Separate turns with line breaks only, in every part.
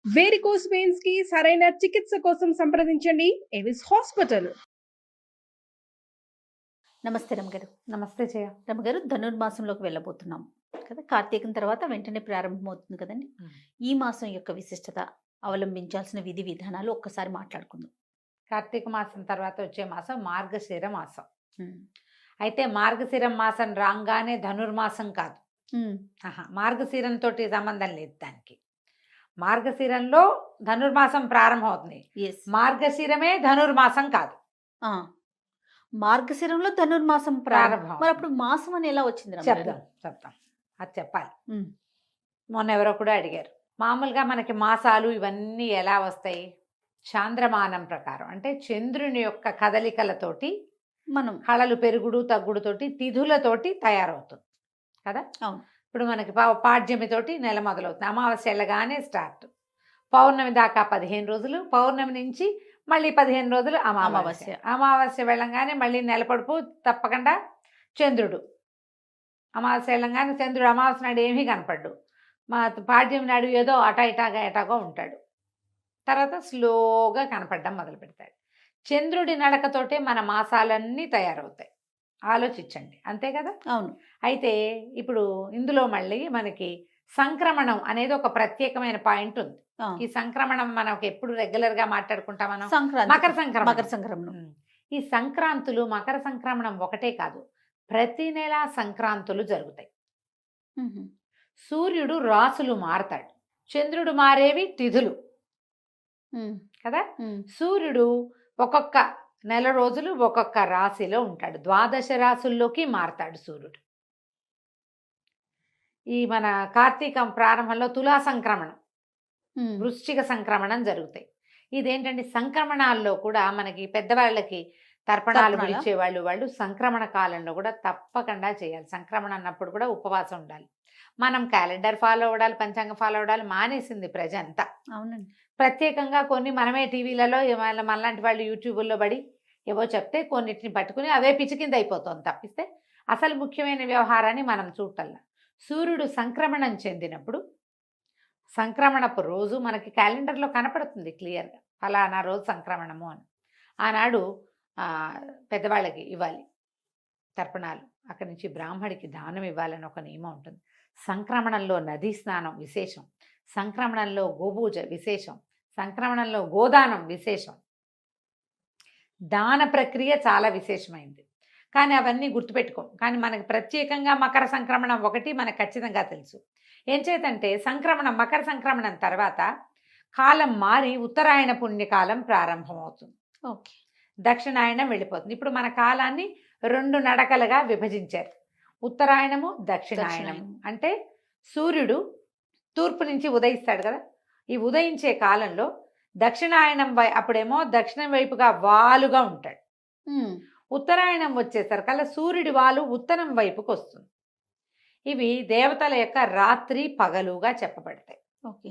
Varicose veins కి సరైన చికిత్స కోసం సంప్రదించండి ఎవిస్ హాస్పిటల్.
నమస్తే రమగారు.
నమస్తే జయ.
రమగారు, ధనుర్మాసంలోకి వెళ్ళబోతున్నాం కదా. కార్తీకం తర్వాత వెంటనే ప్రారంభమవుతుంది కదండి. ఈ మాసం యొక్క విశిష్టత, అవలంబించాల్సిన విధి విధానాలు ఒక్కసారి మాట్లాడుకుందాం.
కార్తీక మాసం తర్వాత వచ్చే మాసం మార్గశిర మాసం. అయితే మార్గశిర మాసం రాగానే ధనుర్మాసం కాదు. మార్గశిరంతో సంబంధం లేదు దానికి. మార్గశిరంలో ధనుర్మాసం ప్రారంభం అవుతుంది. మార్గశిరమే ధనుర్మాసం కాదు.
మార్గశిరంలో ధనుర్మాసం ప్రారంభం. మరి అప్పుడు మాసం అని ఎలా వచ్చింది?
చెప్తాం అది చెప్పాలి. మొన్న ఎవరో కూడా అడిగారు, మామూలుగా మనకి మాసాలు ఇవన్నీ ఎలా వస్తాయి? చాంద్రమానం ప్రకారం, అంటే చంద్రుని యొక్క కదలికలతోటి మనం కళలు పెరుగుడు తగ్గుడుతోటి తిథులతోటి తయారవుతుంది కదా.
అవును.
ఇప్పుడు మనకి పాడ్యమితోటి నెల మొదలవుతుంది. అమావాస్య వెళ్ళగానే స్టార్ట్. పౌర్ణమి దాకా 15 రోజులు, పౌర్ణమి నుంచి మళ్ళీ 15 రోజులు అమావాస్య. అమావాస్య వెళ్ళంగానే మళ్ళీ నెలపడుపు తప్పకుండా చంద్రుడు. అమావాస్య వెళ్ళంగానే చంద్రుడు అమావాస్య నాడు ఏమీ కనపడ్డు. మా పాడ్యం నాడు ఏదో ఎటాగో ఉంటాడు. తర్వాత స్లోగా కనపడడం మొదలు పెడతాడు. చంద్రుడి నడకతోటే మన మాసాలన్నీ తయారవుతాయి. ఆలోచించండి, అంతే కదా.
అవును.
అయితే ఇప్పుడు ఇందులో మళ్ళీ మనకి సంక్రమణం అనేది ఒక ప్రత్యేకమైన పాయింట్ ఉంది. ఈ సంక్రమణం మనకు ఎప్పుడు రెగ్యులర్ గా మాట్లాడుకుంటాం మనం. మకర సంక్రమణం. ఈ సంక్రాంతులు, మకర సంక్రమణం ఒకటే కాదు, ప్రతి నెల సంక్రాంతులు జరుగుతాయి. సూర్యుడు రాసులు మారతాడు, చంద్రుడు మారేవి తిథులు కదా. సూర్యుడు ఒక్కొక్క నెల రోజులు ఒక్కొక్క రాశిలో ఉంటాడు. 12 రాశుల్లోకి మారతాడు సూర్యుడు. ఈ మన కార్తీకం ప్రారంభంలో తులా సంక్రమణం, వృశ్చిక సంక్రమణం జరుగుతాయి. ఇదేంటంటే సంక్రమణాల్లో కూడా మనకి పెద్దవాళ్ళకి తర్పణాలు పిలిచే వాళ్ళు సంక్రమణ కాలంలో కూడా తప్పకుండా చేయాలి. సంక్రమణ అన్నప్పుడు కూడా ఉపవాసం ఉండాలి. మనం క్యాలెండర్ ఫాలో అవ్వడాలి, పంచాంగం ఫాలో అవ్వడాలి మానేసింది ప్రజ అంతా.
అవునండి.
ప్రత్యేకంగా కొన్ని మనమే టీవీలలో మనలాంటి వాళ్ళు యూట్యూబుల్లో పడి ఏవో చెప్తే కొన్నిటిని పట్టుకుని అవే పిచ్చికింద అయిపోతుంది తప్పిస్తే అసలు ముఖ్యమైన వ్యవహారాన్ని మనం చూడటల్లా. సూర్యుడు సంక్రమణం చెందినప్పుడు సంక్రమణపు రోజు మనకి క్యాలెండర్లో కనపడుతుంది క్లియర్గా, ఫలానా రోజు సంక్రమణము అని. ఆనాడు పెద్దవాళ్ళకి ఇవ్వాలి తర్పణాలు, అక్కడి నుంచి బ్రాహ్మడికి దానం ఇవ్వాలని ఒక నియమం ఉంటుంది. సంక్రమణంలో నదీ స్నానం విశేషం, సంక్రమణంలో గోపూజ విశేషం, సంక్రమణంలో గోదానం విశేషం. దాన ప్రక్రియ చాలా విశేషమైంది. కానీ అవన్నీ గుర్తుపెట్టుకోం. కానీ మనకి ప్రత్యేకంగా మకర సంక్రమణం ఒకటి మనకు ఖచ్చితంగా తెలుసు. ఏం చేతంటే సంక్రమణం, మకర సంక్రమణం తర్వాత కాలం మారి ఉత్తరాయణ పుణ్యకాలం ప్రారంభమవుతుంది.
ఓకే.
దక్షిణాయనం వెళ్ళిపోతుంది. ఇప్పుడు మన కాలాన్ని 2 నడకలుగా విభజించారు, ఉత్తరాయణము దక్షిణాయనము. అంటే సూర్యుడు తూర్పు నుంచి ఉదయిస్తాడు కదా. ఈ ఉదయించే కాలంలో దక్షిణాయనం అప్పుడేమో దక్షిణం వైపుగా వాలుగా ఉంటాడు. ఉత్తరాయణం వచ్చేసరికల్లా సూర్యుడి వాలు ఉత్తరం వైపుకి వస్తుంది. ఇవి దేవతల యొక్క రాత్రి పగలుగా చెప్పబడతాయి.
ఓకే.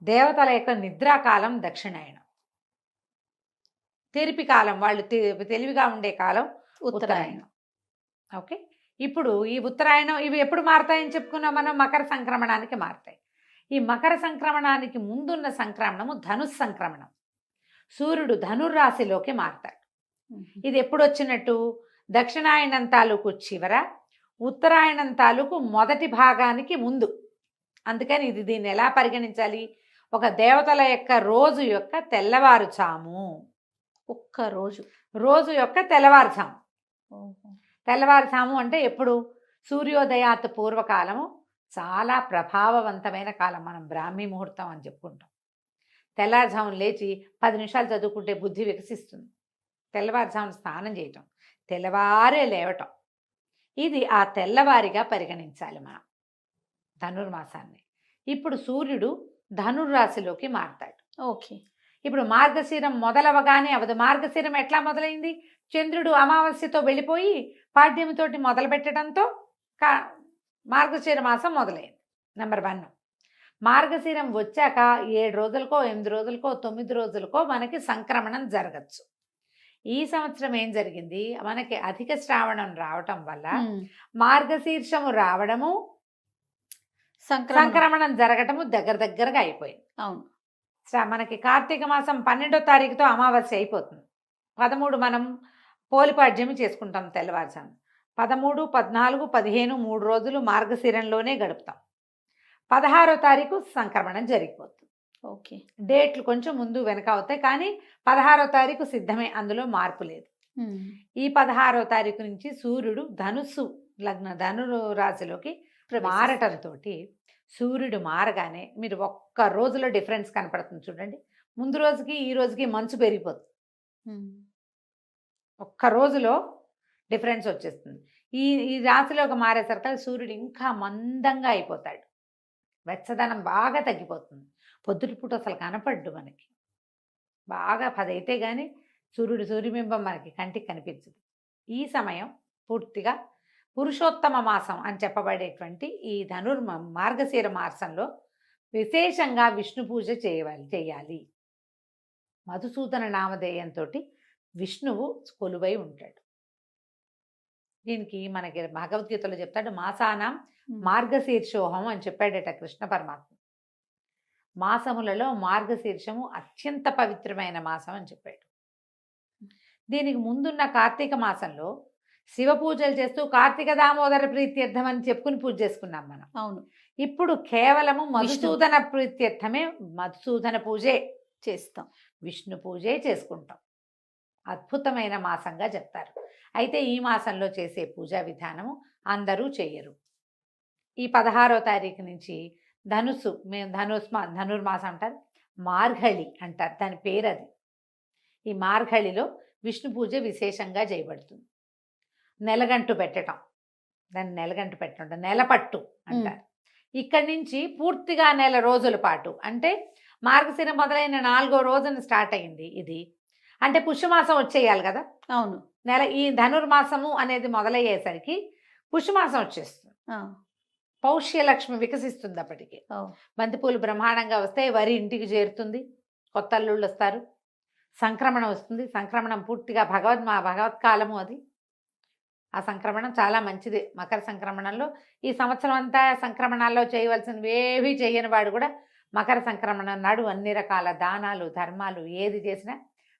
దేవతల యొక్క నిద్రాకాలం దక్షిణాయనం, తెరిపి కాలం, వాళ్ళు తెలివిగా ఉండే కాలం ఉత్తరాయణం. ఓకే. ఇప్పుడు ఈ ఉత్తరాయణం ఇవి ఎప్పుడు మారతాయని చెప్పుకున్నాం మనం, మకర సంక్రమణానికి మారతాయి. ఈ మకర సంక్రమణానికి ముందున్న సంక్రమణము ధనుస్ సంక్రమణం. సూర్యుడు ధనుర్రాశిలోకి మారతాడు. ఇది ఎప్పుడు వచ్చినట్టు, దక్షిణాయనం తాలూకు చివర, ఉత్తరాయణం తాలూకు మొదటి భాగానికి ముందు. అందుకని దీన్ని ఎలా పరిగణించాలి, ఒక దేవతల యొక్క రోజు యొక్క తెల్లవారుజాము.
ఒక్క
రోజు యొక్క తెల్లవారుజాము. తెల్లవారుజాము అంటే ఎప్పుడు, సూర్యోదయాత్ పూర్వకాలము చాలా ప్రభావవంతమైన కాలం. మనం బ్రాహ్మీ ముహూర్తం అని చెప్పుకుంటాం. తెల్లవారుజామున లేచి 10 నిమిషాలు చదువుకుంటే బుద్ధి వికసిస్తుంది. తెల్లవారుజామున స్నానం చేయటం, తెల్లవారే లేవటం, ఇది ఆ తెల్లవారిగా పరిగణించాలి మనం ధనుర్మాసాన్ని. ఇప్పుడు సూర్యుడు ధనుర్రాశిలోకి మారతాడు.
ఓకే.
ఇప్పుడు మార్గశిరం మొదలవగానే అవదు. మార్గశిరం ఎట్లా మొదలైంది, చంద్రుడు అమావాస్యతో వెళ్ళిపోయి పాడ్యమితోటి మొదలు పెట్టడంతో మార్గశిర మాసం మొదలైంది. నెంబర్ 1. మార్గశిరం వచ్చాక 7 రోజులకో 8 రోజులకో 9 రోజులకో మనకి సంక్రమణం జరగచ్చు. ఈ సంవత్సరం ఏం జరిగింది, మనకి అధిక శ్రావణం రావటం వల్ల మార్గశీర్షము రావడము, సంక్రమణం జరగటము దగ్గరగా అయిపోయింది.
అవును.
మనకి కార్తీక మాసం 12వ తారీఖుతో అమావాస్య అయిపోతుంది. 13 మనం పోలిపాడ్యమి చేసుకుంటాం తెల్లవారుజాము. 13, 14, 15 3 రోజులు మార్గశిరంలోనే గడుపుతాం. 16వ తారీఖు సంక్రమణం జరిగిపోతుంది.
ఓకే.
డేట్లు కొంచెం ముందు వెనక అవుతాయి, కానీ 16వ తారీఖు సిద్ధమే, అందులో మార్పు లేదు. ఈ 16వ తారీఖు నుంచి సూర్యుడు ధనుస్సు ధను రాశిలోకి మారటంతో సూర్యుడు మారగానే మీరు ఒక్క రోజులో డిఫరెన్స్ కనపడుతుంది చూడండి. ముందు రోజుకి ఈ రోజుకి మంచు పెరిగిపోతుంది. ఒక్క రోజులో డిఫరెన్స్ వచ్చేస్తుంది. ఈ రాశిలోకి మారేసరికి సూర్యుడు ఇంకా మందంగా అయిపోతాడు. వెచ్చదనం బాగా తగ్గిపోతుంది. పొద్దుటిపూట అసలు కనపడ్డు మనకి. బాగా 10 అయితే కానీ సూర్యబింబం మనకి కంటికి కనిపించదు. ఈ సమయం పూర్తిగా పురుషోత్తమ మాసం అని చెప్పబడేటువంటి ఈ మార్గశిర మాసంలో విశేషంగా విష్ణు పూజ చేయాలి. మధుసూదన నామధేయంతో విష్ణువు కొలువై ఉంటాడు. దీనికి మనకి భగవద్గీతలో చెప్తాడు, మాసానాం మార్గశీర్షోహం అని చెప్పాడట కృష్ణ పరమాత్మ. మాసములలో మార్గశీర్షము అత్యంత పవిత్రమైన మాసం అని చెప్పాడు. దీనికి ముందున్న కార్తీక మాసంలో శివ పూజలు చేస్తూ కార్తీక దామోదర ప్రీత్యర్థం అని చెప్పుకుని పూజ చేసుకున్నాం మనం.
అవును.
ఇప్పుడు కేవలము మధుసూదన ప్రీత్యర్థమే, మధుసూదన పూజే
చేస్తాం,
విష్ణు పూజే చేసుకుంటాం. అద్భుతమైన మాసంగా చెప్తారు. అయితే ఈ మాసంలో చేసే పూజా విధానము అందరూ చేయరు. ఈ 16వ తారీఖు నుంచి మేము ధనుర్మాసం అంటారు, మార్గళి అంటారు, దాని పేరు అది. ఈ మార్గళిలో విష్ణు పూజ విశేషంగా చేయబడుతుంది. నెలగంటు పెట్టడం, దాన్ని నెలగంటు పెట్టడం, నెలపట్టు అంటారు. ఇక్కడి నుంచి పూర్తిగా నెల రోజుల పాటు, అంటే మార్గశిర మొదలైన 4వ రోజున స్టార్ట్ అయింది ఇది. అంటే పుష్యమాసం వచ్చేయాలి కదా.
అవును.
ఈ ధనుర్మాసము అనేది మొదలయ్యేసరికి పుష్యమాసం వచ్చేస్తుంది. పౌష్యలక్ష్మి వికసిస్తుంది. అప్పటికి బంతిపూలు బ్రహ్మాండంగా వస్తాయి, వరి ఇంటికి చేరుతుంది, కొత్త అల్లుళ్ళు వస్తారు, సంక్రమణం వస్తుంది. సంక్రమణం పూర్తిగా భగవత్కాలము అది. ఆ సంక్రమణం చాలా మంచిది. మకర సంక్రమణంలో ఈ సంవత్సరం అంతా సంక్రమణాల్లో చేయవలసినవి ఏవి చేయని వాడు కూడా మకర సంక్రమణం నాడు అన్ని రకాల దానాలు ధర్మాలు ఏది చేసినా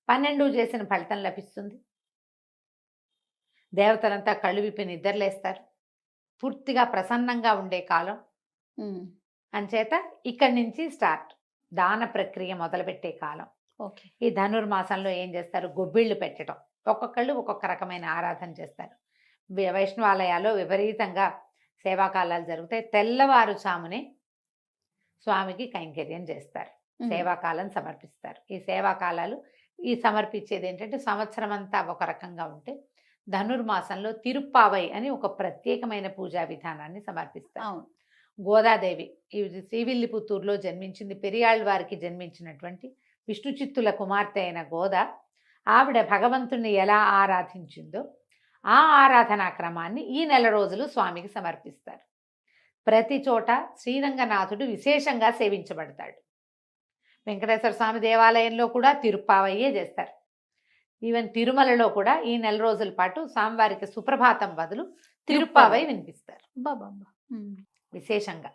12 చేసిన ఫలితం లభిస్తుంది. దేవతలంతా కళ్ళు విప్పి నిద్రలేస్తారు. పూర్తిగా ప్రసన్నంగా ఉండే కాలం. అంచేత ఇక్కడి నుంచి స్టార్ట్ దాన ప్రక్రియ మొదలుపెట్టే కాలం.
ఓకే.
ఈ ధనుర్మాసంలో ఏం చేస్తారు, గొబ్బిళ్ళు పెట్టడం. ఒక్కొక్కళ్ళు ఒక్కొక్క రకమైన ఆరాధన చేస్తారు. వైష్ణవాలయాల్లో విపరీతంగా సేవాకాలాలు జరుగుతాయి. తెల్లవారుజామునే స్వామికి కైంకర్యం చేస్తారు, సేవాకాలం సమర్పిస్తారు. ఈ సేవాకాలాలు సమర్పించేది ఏంటంటే సంవత్సరం అంతా ఒక రకంగా ఉంటే ధనుర్మాసంలో తిరుప్పావై అని ఒక ప్రత్యేకమైన పూజా విధానాన్ని సమర్పిస్తారు. గోదాదేవి ఈ శ్రీవిల్లిపుత్తూరులో జన్మించింది. పెరియాళ్ళవారికి జన్మించినటువంటి విష్ణు చిత్తుల కుమార్తె అయిన గోద, ఆవిడ భగవంతుణ్ణి ఎలా ఆరాధించిందో ఆ ఆరాధనా క్రమాన్ని ఈ నెల రోజులు స్వామికి సమర్పిస్తారు. ప్రతి చోట శ్రీరంగనాథుడు విశేషంగా సేవించబడతాడు. వెంకటేశ్వర స్వామి దేవాలయంలో కూడా తిరుప్పావయ్యే చేస్తారు. ఈవెన్ తిరుమలలో కూడా ఈ నెల రోజుల పాటు స్వామివారికి సుప్రభాతం బదులు తిరుప్పావై వినిపిస్తారు విశేషంగా.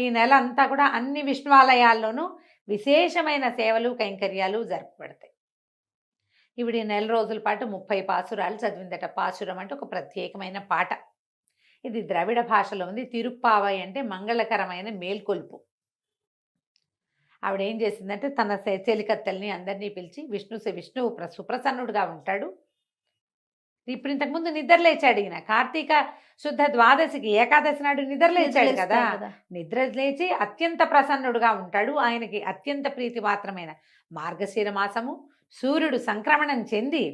ఈ నెల అంతా కూడా అన్ని విష్ణువాలయాల్లోనూ విశేషమైన సేవలు కైంకర్యాలు జరపబడతాయి. ఇవిడ ఈ నెల రోజుల పాటు 30 పాసురాలు చదివిందట. పాసురం అంటే ఒక ప్రత్యేకమైన పాట. ఇది ద్రవిడ భాషలో ఉంది. తిరుప్పావై అంటే మంగళకరమైన మేల్కొల్పు. ఆవిడ ఏం చేసిందంటే తన చెలికత్తెల్ని అందరినీ పిలిచి విష్ణువు సుప్రసన్నుడుగా ఉంటాడు. ఇప్పుడు ఇంతకుముందు నిద్రలేచాడు ఈయన. కార్తీక శుద్ధ ద్వాదశికి ఏకాదశి నాడు నిద్రలేచాడు కదా. నిద్రలేచి అత్యంత ప్రసన్నుడుగా ఉంటాడు. ఆయనకి అత్యంత ప్రీతిపాత్రమైన మార్గశిర మాసము, సూర్యుడు సంక్రమణం చెంది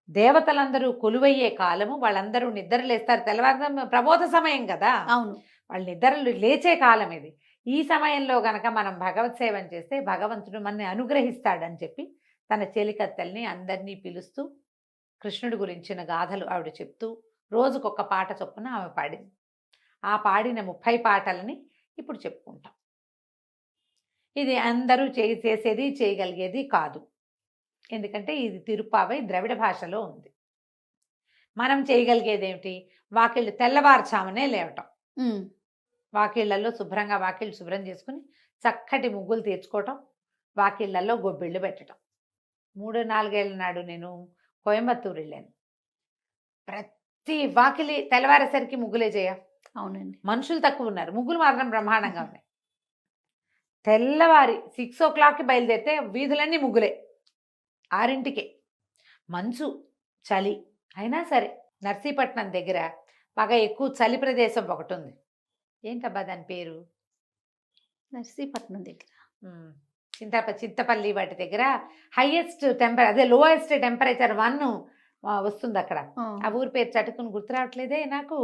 దేవతలందరూ కొలువయ్యే కాలము. వాళ్ళందరూ నిద్రలేస్తారు. తెల్లవారు ప్రబోధ సమయం కదా.
అవును.
వాళ్ళు నిద్రలు లేచే కాలం ఇది. ఈ సమయంలో గనక మనం భగవత్ సేవం చేస్తే భగవంతుడు మనని అనుగ్రహిస్తాడని చెప్పి తన చెలికత్తెల్ని అందరినీ పిలుస్తూ కృష్ణుడి గురించిన గాథలు ఆవిడ చెప్తూ రోజుకొక పాట చొప్పున ఆమె పాడింది. ఆ పాడిన 30 పాటలని ఇప్పుడు చెప్పుకుంటాం. ఇది అందరూ చేసేది చేయగలిగేది కాదు. ఎందుకంటే ఇది తిరుప్పావై ద్రవిడ భాషలో ఉంది. మనం చేయగలిగేది ఏమిటి, వాకిళ్ళు తెల్లవారుచామనే లేవటం,
ఉమ్,
వాకిళ్లలో శుభ్రంగా వాకిళ్ళు శుభ్రం చేసుకుని చక్కటి ముగ్గులు తెచ్చుకోవటం, వాకిళ్లలో గొబ్బిళ్ళు పెట్టడం. 3-4 ఏళ్ళ నాడు నేను కోయంబత్తూరు వెళ్ళాను. ప్రతి వాకిలి తెల్లవారేసరికి ముగ్గులే చేయ,
అవునండి.
మనుషులు తక్కువ ఉన్నారు, ముగ్గులు మాత్రం బ్రహ్మాండంగా ఉన్నాయి. తెల్లవారి 6 o'clockకి బయలుదేరితే వీధులన్నీ ముగ్గులే, 6ంటికే. మంచు, చలి అయినా సరే నర్సీపట్నం దగ్గర బాగా ఎక్కువ చలి ప్రదేశం ఒకటి ఉంది. ఏంటబ్బా దాని పేరు?
నర్సీపట్నం దగ్గర
చింతపల్లి వాటి దగ్గర హైయెస్ట్ అదే లోయెస్ట్ టెంపరేచర్ 1 వస్తుంది అక్కడ. ఆ ఊరి పేరు చటుకుని గుర్తు రావట్లేదే నాకు.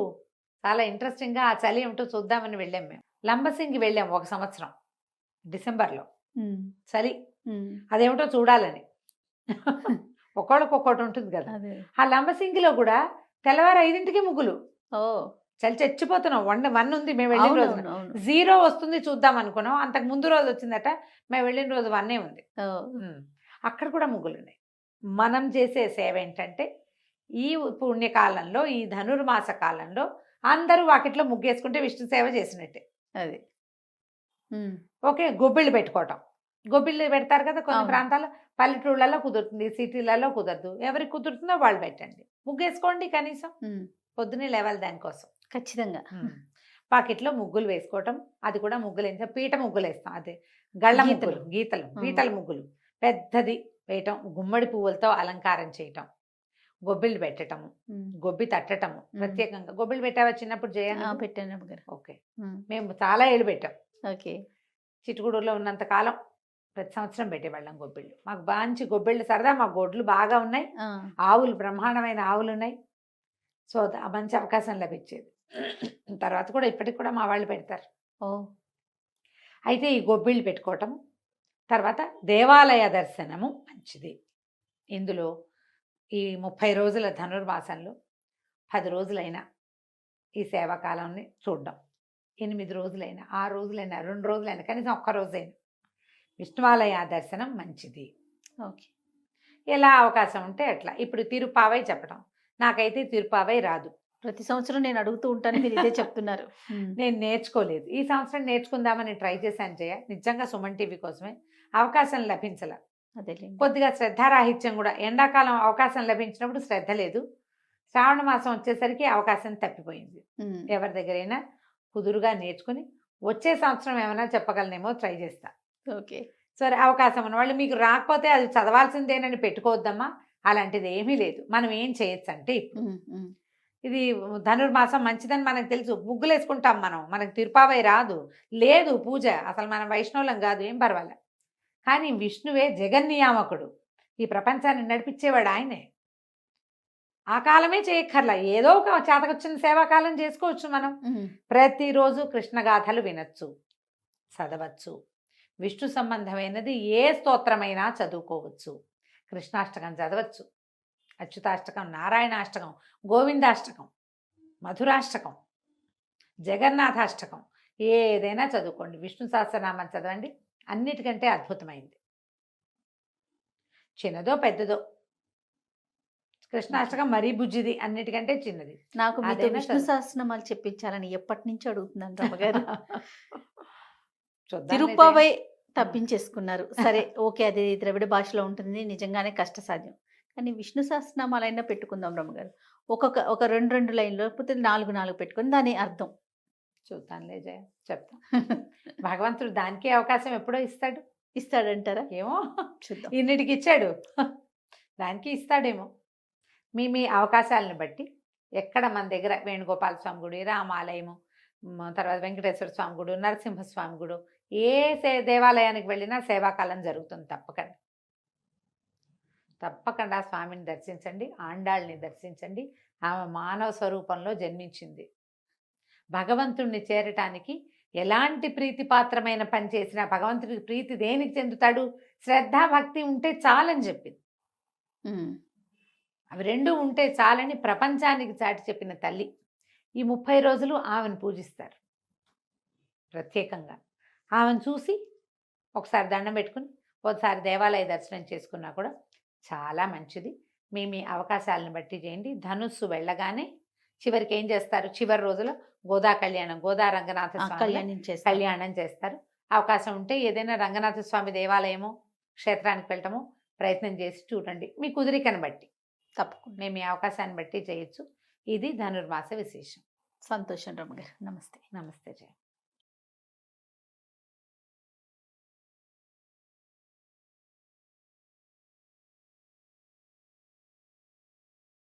చాలా ఇంట్రెస్టింగ్గా ఆ చలి ఏమిటో చూద్దామని వెళ్ళాం మేము. లంబసింగి వెళ్ళాం 1 సంవత్సరం డిసెంబర్లో. చలి అదేమిటో చూడాలని. ఒక్కొక్కటి ఉంటుంది కదా. ఆ లంబసింగిలో కూడా తెల్లవారు 5ంటికి ముగ్గులు.
ఓ,
చలి చచ్చిపోతున్నాం. 1 ఉంది మేము వెళ్ళిన రోజు. 0 వస్తుంది చూద్దాం అనుకున్నాం. అంతకు ముందు రోజు వచ్చిందట, మేము వెళ్ళిన రోజు 1 ఉంది. అక్కడ కూడా ముగ్గులు ఉన్నాయి. మనం చేసే సేవ ఏంటంటే ఈ పుణ్యకాలంలో, ఈ ధనుర్మాస కాలంలో అందరూ వాకిట్లో ముగ్గేసుకుంటే విష్ణు సేవ చేసినట్టే.
అది
ఓకే, గొబ్బిళ్ళు పెట్టుకోవటం. గొబ్బిళ్ళు పెడతారు కదా కొన్ని
అవును.
ప్రాంతాల్లో. పల్లెటూళ్ళలో కుదురుతుంది, సిటీలలో కుదరదు. ఎవరికి కుదురుతుందో వాళ్ళు పెట్టండి, ముగ్గేసుకోండి. కనీసం పొద్దునే లేవాలి దానికోసం.
ఖచ్చితంగా.
పాకెట్లో ముగ్గులు వేసుకోవటం. అది కూడా ముగ్గులు వేస్తాం, పీట ముగ్గులు వేస్తాం. అదే గళ్ళ ముగ్గులు, గీతల ముగ్గులు పెద్దది వేయటం, గుమ్మడి పువ్వులతో అలంకారం చేయటం, గొబ్బిళ్ళు పెట్టటము, గొబ్బి తట్టటము. ప్రత్యేకంగా గొబ్బిళ్ళు పెట్టావా చిన్నప్పుడు?
పెట్టాను గారు.
ఓకే, మేము చాలా ఏళ్ళు పెట్టాం.
ఓకే,
చిట్టుగూడూరులో ఉన్నంత కాలం ప్రతి సంవత్సరం పెట్టేవాళ్ళం గొబ్బిళ్ళు. మాకు మంచి గొబ్బిళ్ళు సరదా. మా గొడ్లు బాగా ఉన్నాయి, ఆవులు బ్రహ్మాండమైన ఆవులు ఉన్నాయి. సో మంచి అవకాశం లభించేది. తర్వాత కూడా ఇప్పటికి కూడా మా వాళ్ళు పెడతారు. అయితే ఈ గొబ్బిళ్ళు పెట్టుకోవటం, తర్వాత దేవాలయ దర్శనము మంచిది. ఇందులో ఈ 30 రోజుల ధనుర్మాసంలో 10 రోజులైనా ఈ సేవాకాలాన్ని చూడడం, 8 రోజులైనా, 6 రోజులైనా, 2 రోజులైనా, కనీసం 1 రోజైనా విష్ణువాలయ దర్శనం మంచిది.
ఓకే,
ఎలా అవకాశం ఉంటే అట్లా. ఇప్పుడు తిరుపావై చెప్పడం, నాకైతే తిరుపావై రాదు.
ప్రతి సంవత్సరం నేను అడుగుతూ ఉంటాను, మీరు ఇదే చెప్తున్నారు.
నేను నేర్చుకోలేదు. ఈ సంవత్సరం నేర్చుకుందామని ట్రై చేశాను జయ, నిజంగా సుమన్ టీవీ కోసమే. అవకాశం లభించలే.
అదే
కొద్దిగా శ్రద్ధారాహిత్యం కూడా. ఎండాకాలం అవకాశం లభించినప్పుడు శ్రద్ధ లేదు, శ్రావణ మాసం వచ్చేసరికి అవకాశం తప్పిపోయింది. ఎవరి దగ్గరైనా కుదురుగా నేర్చుకుని వచ్చే సంవత్సరం ఏమైనా చెప్పగలనేమో ట్రై చేస్తా.
ఓకే,
సరే, అవకాశం ఉన్న వాళ్ళు మీకు రాకపోతే అది చదవాల్సిందేనని పెట్టుకోవద్దమ్మా. అలాంటిది ఏమీ లేదు. మనం ఏం చేయొచ్చు అంటే, ఇది ధనుర్మాసం మంచిదని మనకు తెలుసు, ముగ్గులు వేసుకుంటాం మనం. మనకు తిరుపావై రాదు, లేదు పూజ, అసలు మనం వైష్ణవులం కాదు, ఏం పర్వాలే. కానీ విష్ణువే జగన్నియామకుడు, ఈ ప్రపంచాన్ని నడిపించేవాడు ఆయనే. ఆ కాలమే చేయక్కర్లా, ఏదో ఒక చేతకొచ్చిన సేవాకాలం చేసుకోవచ్చు మనం. ప్రతిరోజు కృష్ణగాథలు వినొచ్చు, చదవచ్చు. విష్ణు సంబంధమైనది ఏ స్తోత్రమైనా చదువుకోవచ్చు. కృష్ణాష్టకం చదవచ్చు, అచ్యుతాష్టకం, నారాయణాష్టకం, గోవిందాష్టకం, మధురాష్టకం, జగన్నాథాష్టకం, ఏదైనా చదువుకోండి. విష్ణు సహస్రనామం చదవండి, అన్నిటికంటే అద్భుతమైంది. చిన్నదో పెద్దదో, కృష్ణాష్టకం మరీ బుజ్జిది, అన్నిటికంటే చిన్నది.
నాకు మీతో విష్ణు సహస్రనామాలు చెప్పించాలని ఎప్పటి నుంచి అడుగుతున్నాను రమ్మగారు. తిరుపావై తప్పించేసుకున్నారు. సరే, ఓకే, అది ద్రవిడ భాషలో ఉంటుంది, నిజంగానే కష్టసాధ్యం. కానీ విష్ణు సహస్రనామాలైనా పెట్టుకుందాం రమ్మగారు. ఒక 2 లైన్లు, లేకపోతే 4 పెట్టుకుని దాని అర్థం
చూద్దాంలే జయ, చెప్తాం. భగవంతుడు దానికే అవకాశం ఎప్పుడో
ఇస్తాడంటారా?
ఏమో,
చూద్దాం.
ఇన్నిటికి ఇచ్చాడు, దానికి ఇస్తాడేమో. మీ అవకాశాలను బట్టి ఎక్కడ మన దగ్గర వేణుగోపాల స్వామి గుడి, రామాలయము, తర్వాత వెంకటేశ్వర స్వామి గుడి, నరసింహస్వామి గుడి, ఏ దేవాలయానికి వెళ్ళినా సేవాకాలం జరుగుతుంది. తప్పకుండా స్వామిని దర్శించండి, ఆండాళ్ళని దర్శించండి. ఆమె మానవ స్వరూపంలో జన్మించింది. భగవంతుణ్ణి చేరటానికి ఎలాంటి ప్రీతిపాత్రమైన పని చేసినా భగవంతుడికి ప్రీతి దేనికి చెందుతాడు? శ్రద్ధ, భక్తి ఉంటే చాలని చెప్పింది. అవి 2 ఉంటే చాలని ప్రపంచానికి చాటి చెప్పిన తల్లి. ఈ 30 రోజులు ఆమెను పూజిస్తారు ప్రత్యేకంగా. ఆమెను చూసి ఒకసారి దండం పెట్టుకుని ఒకసారి దేవాలయ దర్శనం చేసుకున్నా కూడా చాలా మంచిది. మీ అవకాశాలను బట్టి చేయండి. ధనుస్సు వెళ్ళగానే చివరికి ఏం చేస్తారు, చివరి రోజులో గోదా కళ్యాణం, గోదా రంగనాథ స్వామి
కళ్యాణం చేస్తారు.
కళ్యాణం చేస్తారు. అవకాశం ఉంటే ఏదైనా రంగనాథ స్వామి దేవాలయమో క్షేత్రానికి వెళ్ళటము ప్రయత్నం చేసి చూడండి, మీ కుదిరికను బట్టి.
తప్పకుండా.
మేము ఈ అవకాశాన్ని బట్టి చేయొచ్చు. ఇది ధనుర్మాస విశేషం.
సంతోషం రమ్మగారు. నమస్తే.
నమస్తే జయ.